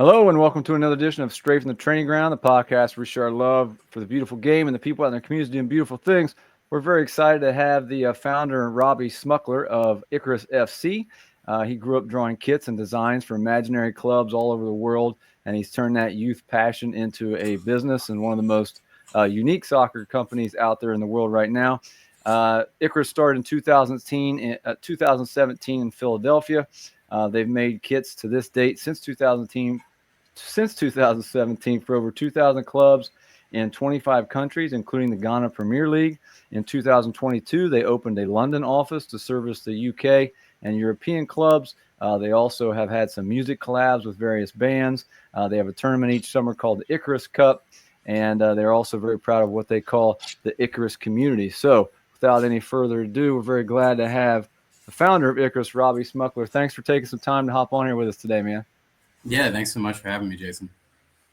Hello and welcome to another edition of Straight from the Training Ground, the podcast where we share our love for the beautiful game and the people out in their communities doing beautiful things. We're very excited to have the founder, Robby Smukler of Icarus FC. He grew up drawing kits and designs for imaginary clubs all over the world, and he's turned that youth passion into a business and one of the most unique soccer companies out there in the world right now. Icarus started in 2017 in Philadelphia. They've made kits to this date since 2017 for over 2,000 clubs in 25 countries, including the Ghana Premier League. In 2022, they opened a London office to service the UK and European clubs. They also have had some music collabs with various bands. They have a tournament each summer called the Icarus Cup, and they're also very proud of what they call the Icarus Community. So without any further ado, we're very glad to have the founder of Icarus, Robby Smukler. Thanks for taking some time to hop on here with us today, man. Yeah, thanks so much for having me, Jason.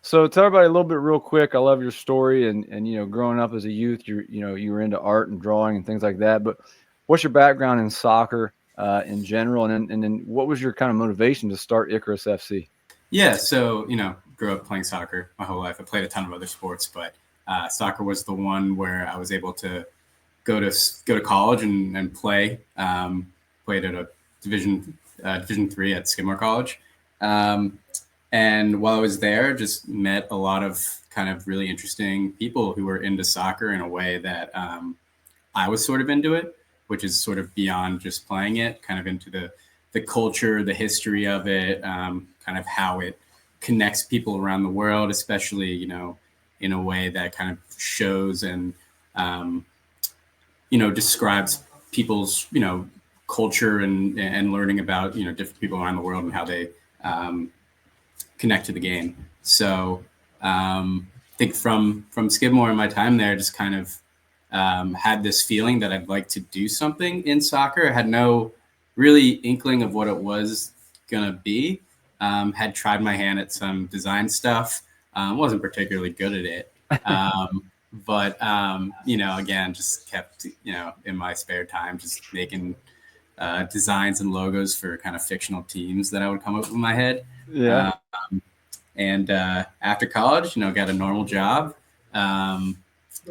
So tell everybody a little bit real quick. I love your story, and growing up as a youth, you were into art and drawing and things like that. But what's your background in soccer in general, and then what was your kind of motivation to start Icarus FC? Yeah, so grew up playing soccer my whole life. I played a ton of other sports, but soccer was the one where I was able to go to college and play. Played at a Division 3 at Skidmore College. And while I was there, just met a lot of kind of really interesting people who were into soccer in a way that I was sort of into it, which is sort of beyond just playing it, kind of into the culture, the history of it, kind of how it connects people around the world, especially, in a way that kind of shows and, describes people's, culture and learning about, different people around the world and how they connect to the game. So I think from Skidmore and my time there, just kind of had this feeling that I'd like to do something in soccer. I had no really inkling of what it was going to be. Had tried my hand at some design stuff. Wasn't particularly good at it. But, again, just kept, in my spare time, just making designs and logos for kind of fictional teams that I would come up with in my head. Yeah. And after college, got a normal job.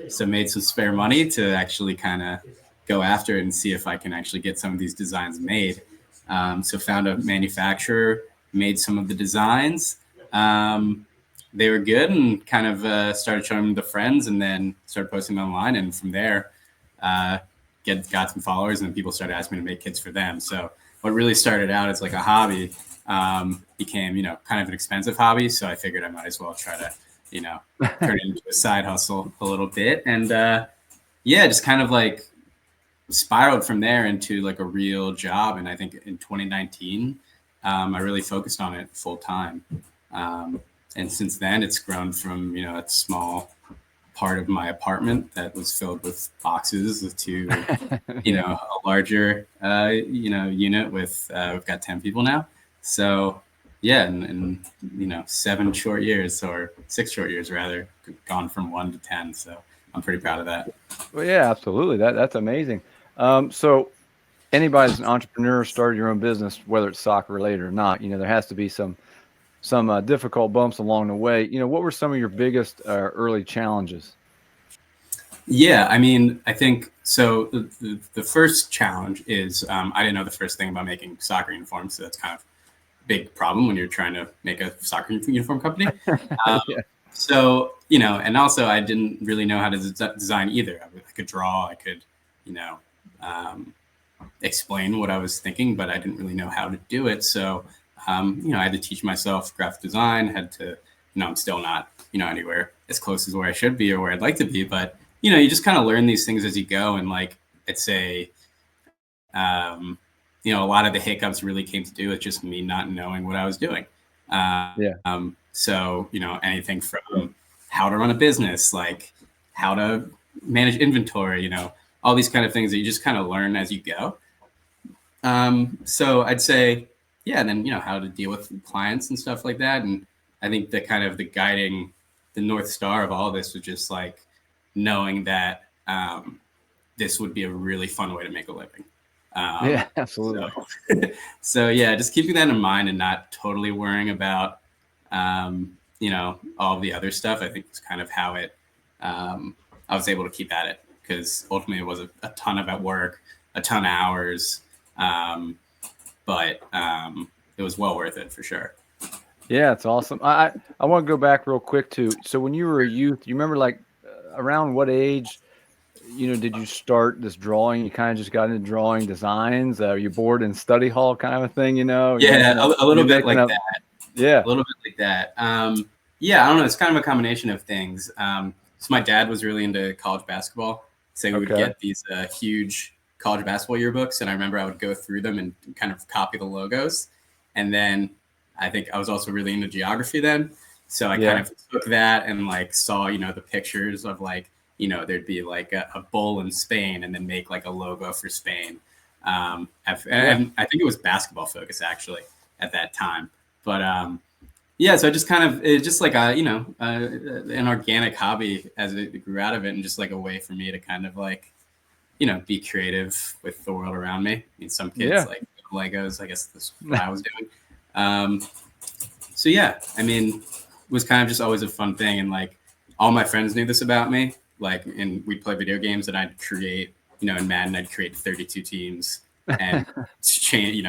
So made some spare money to actually kind of go after it and see if I can actually get some of these designs made. So found a manufacturer, made some of the designs. They were good and kind of started showing them to friends and then started posting them online. And from there, got some followers and people started asking me to make kits for them. So what really started out as like a hobby became, kind of an expensive hobby. So I figured I might as well try to, turn it into a side hustle a little bit. And just kind of like spiraled from there into like a real job. And I think in 2019, I really focused on it full time. And since then it's grown from, a small part of my apartment that was filled with boxes to, a larger, unit with, we've got 10 people now. So yeah, in 7 short years or 6 short years rather, gone from 1 to 10. So I'm pretty proud of that. Well, yeah, absolutely. That's amazing. So anybody that's an entrepreneur started your own business, whether it's soccer related or not, there has to be some difficult bumps along the way. What were some of your biggest early challenges? Yeah, I mean, I think so. The first challenge is I didn't know the first thing about making soccer uniforms. So that's kind of a big problem when you're trying to make a soccer uniform company. Yeah. So, and also I didn't really know how to design either. I could draw, I could, explain what I was thinking, but I didn't really know how to do it. So, I had to teach myself graphic design, had to, I'm still not, anywhere as close as where I should be or where I'd like to be. But, you just kind of learn these things as you go. And like, it's a lot of the hiccups really came to do with just me not knowing what I was doing. So, anything from how to run a business, like how to manage inventory, all these kind of things that you just kind of learn as you go. So I'd say, yeah, and then, how to deal with clients and stuff like that. And I think the kind of the North Star of all this was just like knowing that this would be a really fun way to make a living. Yeah, absolutely. So yeah, just keeping that in mind and not totally worrying about you know, all the other stuff, I think was kind of how it, I was able to keep at it, because ultimately it was a ton of at work, a ton of hours, but it was well worth it for sure. Yeah, it's awesome. I want to go back real quick to, so when you were a youth, you remember like around what age, did you start this drawing? You kind of just got into drawing designs. You bored in study hall kind of a thing, Yeah, a little bit like up, that. Yeah. A little bit like that. Yeah, I don't know. It's kind of a combination of things. So my dad was really into college basketball. So we would get these huge college basketball yearbooks. And I remember I would go through them and kind of copy the logos. And then I think I was also really into geography then. So I kind of took that and like saw, the pictures of like, there'd be like a bull in Spain and then make like a logo for Spain. And I think it was basketball focus actually at that time. But yeah, so I just kind of, it's just like an organic hobby as it grew out of it, and just like a way for me to kind of like, be creative with the world around me. I mean, some kids like Legos, I guess that's what I was doing. So yeah, I mean, it was kind of just always a fun thing, and like all my friends knew this about me. Like, and we'd play video games, and I'd create, in Madden, I'd create 32 teams and change,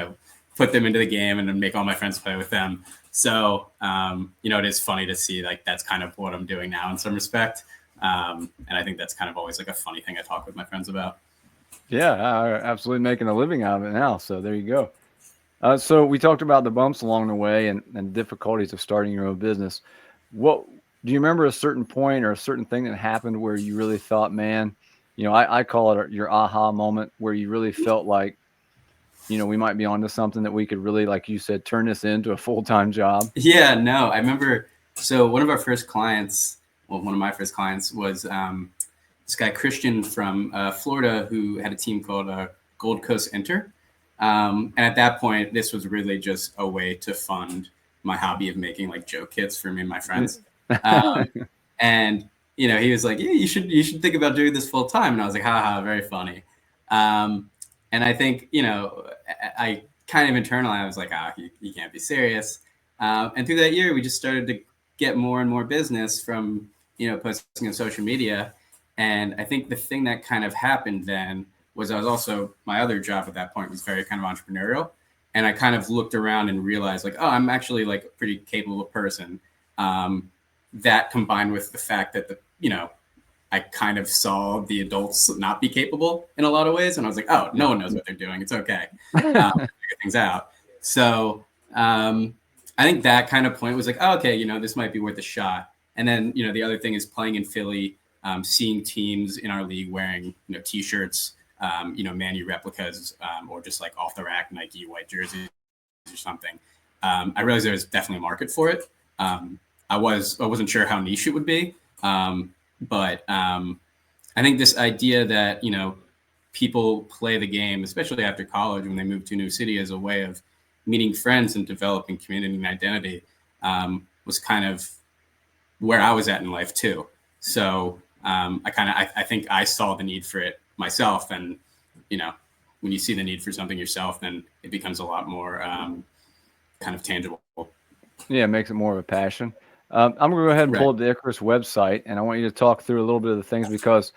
put them into the game and then make all my friends play with them. So, it is funny to see like that's kind of what I'm doing now in some respect. And I think that's kind of always like a funny thing I talk with my friends about. Yeah, absolutely making a living out of it now. So there you go. So we talked about the bumps along the way and difficulties of starting your own business. What do you remember a certain point or a certain thing that happened where you really thought, man, I call it your aha moment, where you really felt like, we might be onto something that we could really, like you said, turn this into a full-time job? Yeah, no, I remember. So one of my first clients was this guy, Christian from Florida, who had a team called Gold Coast Enter. And at that point, this was really just a way to fund my hobby of making like joke kits for me and my friends. And, he was like, yeah, you should think about doing this full time. And I was like, haha, very funny. And I think, I kind of internally, I was like, you can't be serious. And through that year, we just started to get more and more business from, posting on social media. And I think the thing that kind of happened then was my other job at that point was very kind of entrepreneurial. And I kind of looked around and realized like, oh, I'm actually like a pretty capable person. That combined with the fact that I kind of saw the adults not be capable in a lot of ways. And I was like, oh, no one knows what they're doing. It's okay. Figure things out. So I think that kind of point was like, oh, okay, this might be worth a shot. And then, the other thing is playing in Philly, seeing teams in our league wearing, T-shirts, Manu replicas, or just like off the rack Nike white jerseys or something. I realized there was definitely a market for it. I wasn't sure how niche it would be. But I think this idea that, people play the game, especially after college when they move to a new city, as a way of meeting friends and developing community and identity, was kind of where I was at in life too. So I think I saw the need for it myself. And, when you see the need for something yourself, then it becomes a lot more kind of tangible. Yeah, it makes it more of a passion. I'm going to go ahead and pull up the Icarus website, and I want you to talk through a little bit of the things, because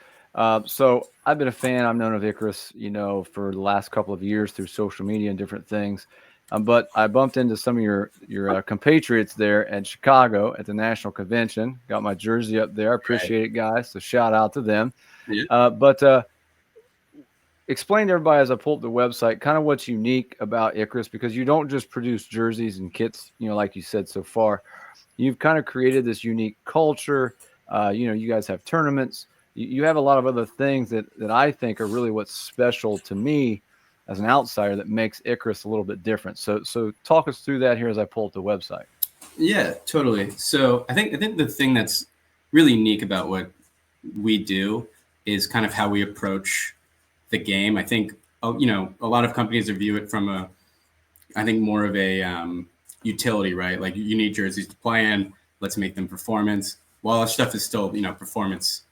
so I've been a fan. I've known of Icarus, for the last couple of years through social media and different things. But I bumped into some of your compatriots there at Chicago at the National Convention. Got my jersey up there. I appreciate it, guys. So shout out to them. Yeah. But explain to everybody, as I pull up the website, kind of what's unique about Icarus, because you don't just produce jerseys and kits, like you said so far. You've kind of created this unique culture. You guys have tournaments. You have a lot of other things that I think are really what's special to me as an outsider that makes Icarus a little bit different. So talk us through that here as I pull up the website. Yeah, totally. So I think the thing that's really unique about what we do is kind of how we approach the game. I think, a lot of companies view it from I think more of a utility, right? Like, you need jerseys to play in, let's make them performance. While our stuff is still, performance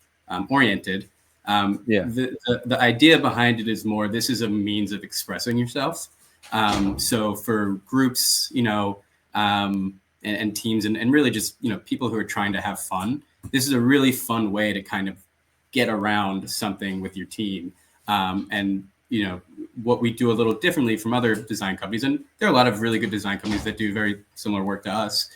oriented. The idea behind it is more, this is a means of expressing yourself. So for groups, and teams and really just, you know, people who are trying to have fun. This is a really fun way to kind of get around something with your team. And, you know, what we do a little differently from other design companies, and there are a lot of really good design companies that do very similar work to us,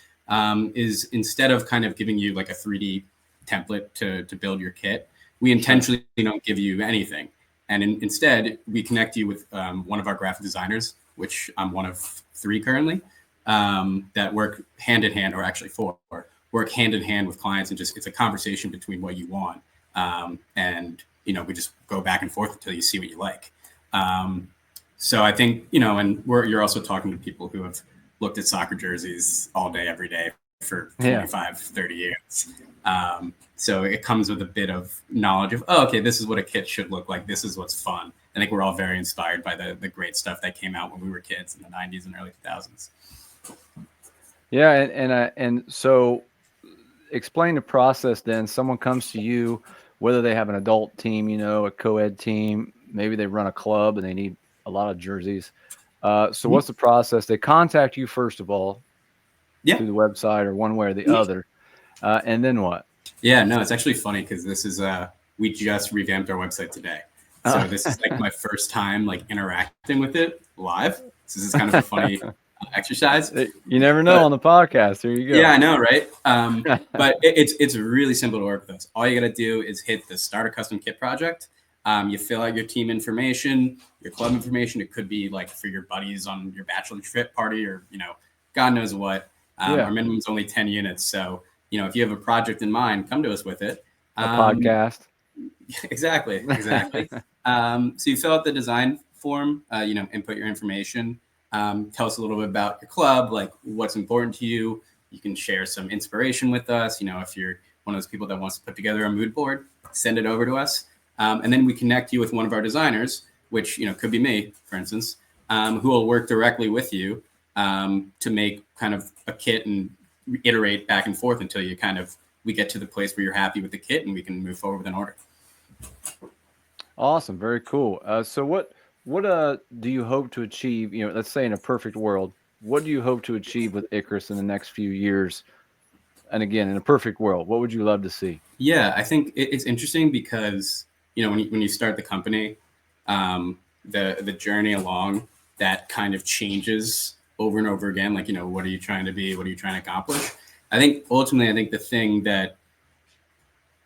is instead of kind of giving you like a 3D template to build your kit, we intentionally don't give you anything. And instead, we connect you with one of our graphic designers, which I'm one of 3 currently, that work hand in hand, or actually 4, work hand in hand with clients, and just it's a conversation between what you want. And, you know, we just go back and forth until you see what you like. So I think, you know, and you're also talking to people who have looked at soccer jerseys all day, every day for 25, 30 years. So it comes with a bit of knowledge of, oh, okay, this is what a kit should look like. This is what's fun. I think we're all very inspired by the great stuff that came out when we were kids in the 90s and early 2000s. Yeah. And so explain the process then. Someone comes to you, whether they have an adult team, you know, a co-ed team, maybe they run a club and they need a lot of jerseys. So what's the process? They contact you first of all through the website or one way or the other. And then what? Yeah, no, it's actually funny because this is, we just revamped our website today. So this is like my first time like interacting with it live. So this is kind of a funny exercise. You never know on the podcast. Here you go. Yeah, I know, right? But it's really simple to work with us. All you got to do is hit the Start a Custom Kit project. You fill out your team information, your club information. It could be like for your buddies on your bachelor trip party, or, you know, God knows what. Our minimum is only 10 units. So, you know, if you have a project in mind, come to us with it. A podcast. Exactly. So you fill out the design form, you know, input your information. Tell us a little bit about your club, like what's important to you. You can share some inspiration with us. You know, if you're one of those people that wants to put together a mood board, send it over to us. And then we connect you with one of our designers, which, you know, could be me, for instance, who will work directly with you to make kind of a kit and iterate back and forth until you we get to the place where you're happy with the kit and we can move forward with an order. Awesome. Very cool. So what do you hope to achieve? You know, let's say in a perfect world, what do you hope to achieve with Icarus in the next few years? And again, in a perfect world, what would you love to see? Yeah, I think it's interesting because, you know, when you start the company, the journey along that kind of changes over and over again. Like, you know, what are you trying to be? What are you trying to accomplish? I think ultimately, the thing that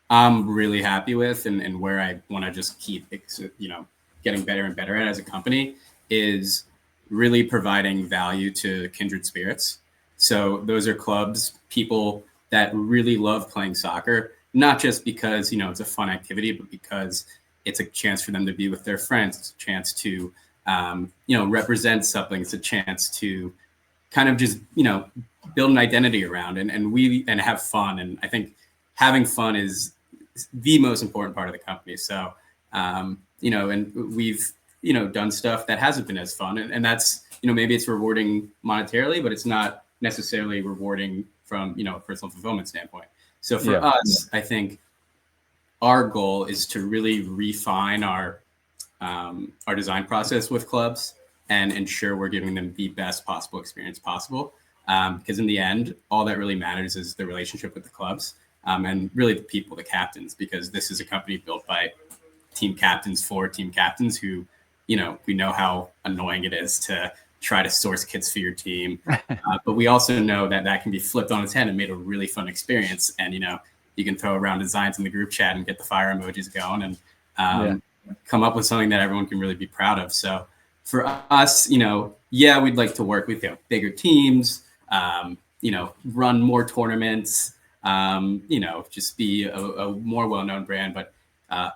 I'm really happy with and where I want to just keep, you know, getting better and better at as a company is really providing value to kindred spirits. So those are clubs, people that really love playing soccer, not just because, you know, it's a fun activity, but because it's a chance for them to be with their friends. It's a chance to, you know, represent something. It's a chance to kind of just, you know, build an identity around and have fun. And I think having fun is the most important part of the company. So, you know, and we've, you know, done stuff that hasn't been as fun. And that's, you know, maybe it's rewarding monetarily, but it's not necessarily rewarding from, you know, a personal fulfillment standpoint. So for us, I think our goal is to really refine our design process with clubs and ensure we're giving them the best possible experience possible. Because in the end, all that really matters is the relationship with the clubs and really the people, the captains, because this is a company built by team captains for team captains who, you know, we know how annoying it is to try to source kits for your team. But we also know that that can be flipped on its head and made a really fun experience. And, you know, you can throw around designs in the group chat and get the fire emojis going and come up with something that everyone can really be proud of. So for us, you know, we'd like to work with, you know, bigger teams, you know, run more tournaments, you know, just be a more well-known brand. But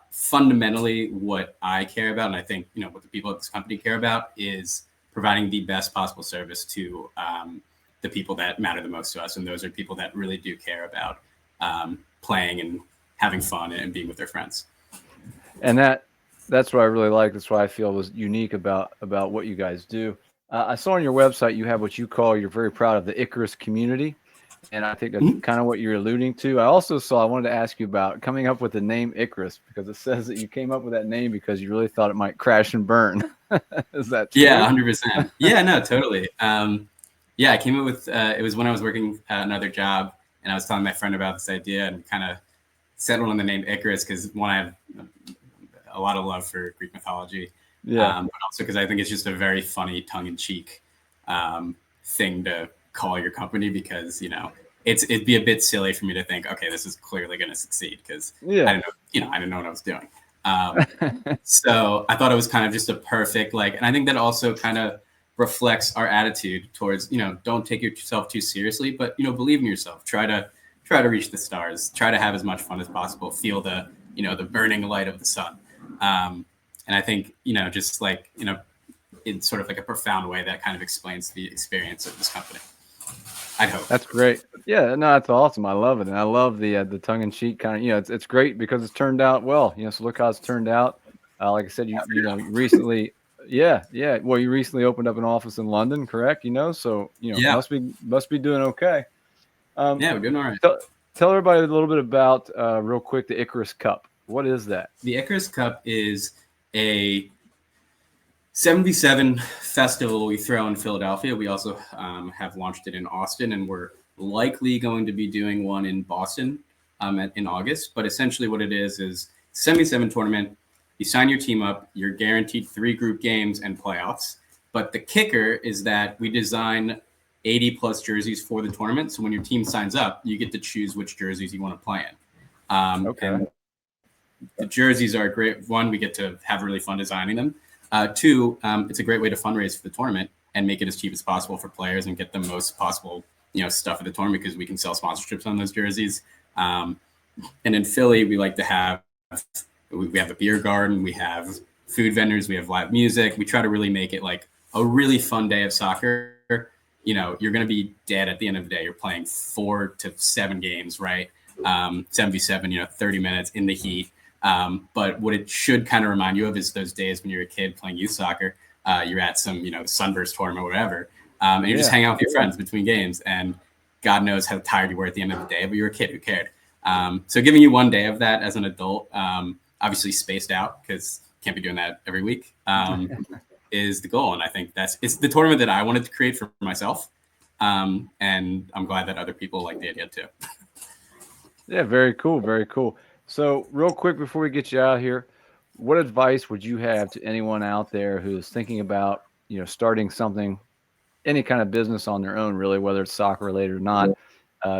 fundamentally what I care about, and I think, you know, what the people at this company care about is providing the best possible service to the people that matter the most to us. And those are people that really do care about playing and having fun and being with their friends. And that's what I really like. That's what I feel was unique about what you guys do. I saw on your website you have what you call, you're very proud of, the Icarus Community. And I think that's kind of what you're alluding to. I also I wanted to ask you about coming up with the name Icarus, because it says that you came up with that name because you really thought it might crash and burn. Is that true? Yeah, 100%. Yeah, no, totally. Yeah, I came up with it was when I was working another job, and I was telling my friend about this idea and kind of settled on the name Icarus because one, I have a lot of love for Greek mythology, but also because I think it's just a very funny, tongue-in-cheek thing to call your company, because it'd be a bit silly for me to think, okay, this is clearly going to succeed, because I didn't know what I was doing. So I thought it was kind of just a perfect, and I think that also kind of reflects our attitude towards, don't take yourself too seriously, but, believe in yourself, try to reach the stars, try to have as much fun as possible, feel the, the burning light of the sun. And I think, just in sort of like a profound way, that kind of explains the experience of this company. I hope. That's great. Yeah, no, that's awesome. I love it. And I love the tongue-in-cheek kind of, it's great because it's turned out well. So look how it's turned out. Like I said, you recently, well, you recently opened up an office in London, correct? So, must be doing okay. Yeah, we're doing all right. Tell everybody a little bit about, real quick, the Icarus Cup. What is that? The Icarus Cup is a 77 festival we throw in Philadelphia. We also have launched it in Austin, and we're likely going to be doing one in Boston in August. But essentially what it is 77 tournament. You sign your team up, you're guaranteed 3 group games and playoffs. But the kicker is that we design 80 plus jerseys for the tournament. So when your team signs up, you get to choose which jerseys you want to play in. And the jerseys are great. One, we get to have really fun designing them. 2, it's a great way to fundraise for the tournament and make it as cheap as possible for players and get the most possible, stuff at the tournament, because we can sell sponsorships on those jerseys. And in Philly, we like to have a beer garden, we have food vendors, we have live music. We try to really make it like a really fun day of soccer. You're going to be dead at the end of the day. You're playing 4 to 7 games, right? 7v7, 30 minutes in the heat. But what it should kind of remind you of is those days when you're a kid playing youth soccer. You're at some, sunburst tournament or whatever, and you just hang out with your friends between games, and God knows how tired you were at the end of the day, but you're a kid, who cared? So giving you one day of that as an adult, obviously spaced out, because can't be doing that every week, is the goal. And I think it's the tournament that I wanted to create for myself. And I'm glad that other people like the idea too. Yeah, very cool. Very cool. So real quick, before we get you out here, what advice would you have to anyone out there who's thinking about, starting something, any kind of business on their own, really, whether it's soccer related or not?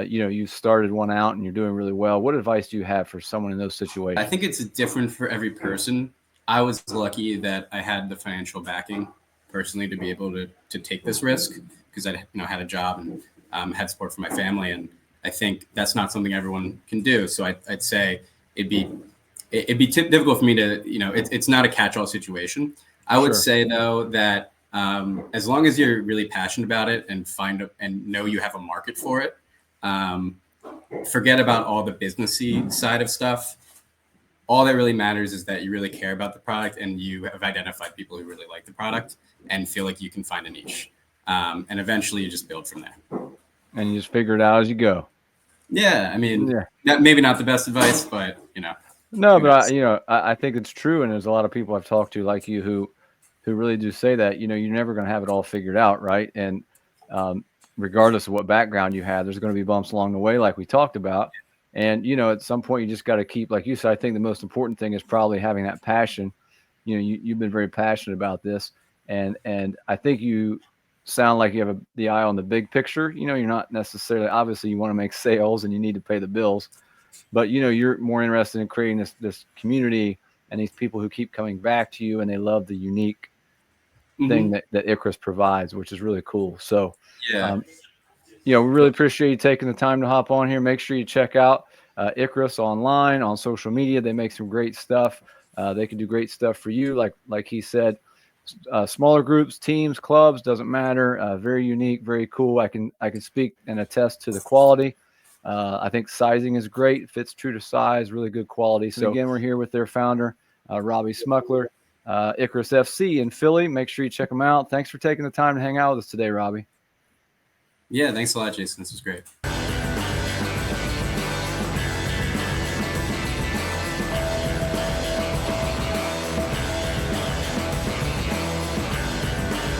You started one out and you're doing really well. What advice do you have for someone in those situations? I think it's different for every person. I was lucky that I had the financial backing personally to be able to take this risk, because I had a job and had support from my family. And I think that's not something everyone can do. So I'd say it'd be difficult for me to, it's not a catch-all situation. I would say though that as long as you're really passionate about it and know you have a market for it, forget about all the businessy side of stuff. All that really matters is that you really care about the product and you have identified people who really like the product and feel like you can find a niche. And eventually you just build from there. And you just figure it out as you go. Yeah. I mean, maybe not the best advice, but No, but I think it's true. And there's a lot of people I've talked to like you who really do say that, you're never going to have it all figured out. Right. And regardless of what background you have, there's going to be bumps along the way, like we talked about. And, at some point you just got to keep, like you said, I think the most important thing is probably having that passion. You've been very passionate about this, and I think you sound like you have the eye on the big picture. You're not necessarily, obviously you want to make sales and you need to pay the bills, but you're more interested in creating this community and these people who keep coming back to you and they love the unique thing that Icarus provides, which is really cool. So, we really appreciate you taking the time to hop on here. Make sure you check out Icarus online on social media. They make some great stuff. They can do great stuff for you. Like he said, smaller groups, teams, clubs, doesn't matter. Very unique, very cool. I can speak and attest to the quality. I think sizing is great. It fits true to size, really good quality. So again, we're here with their founder, Robby Smukler, Icarus FC in Philly. Make sure you check them out. Thanks for taking the time to hang out with us today, Robbie. Yeah, thanks a lot, Jason. This was great.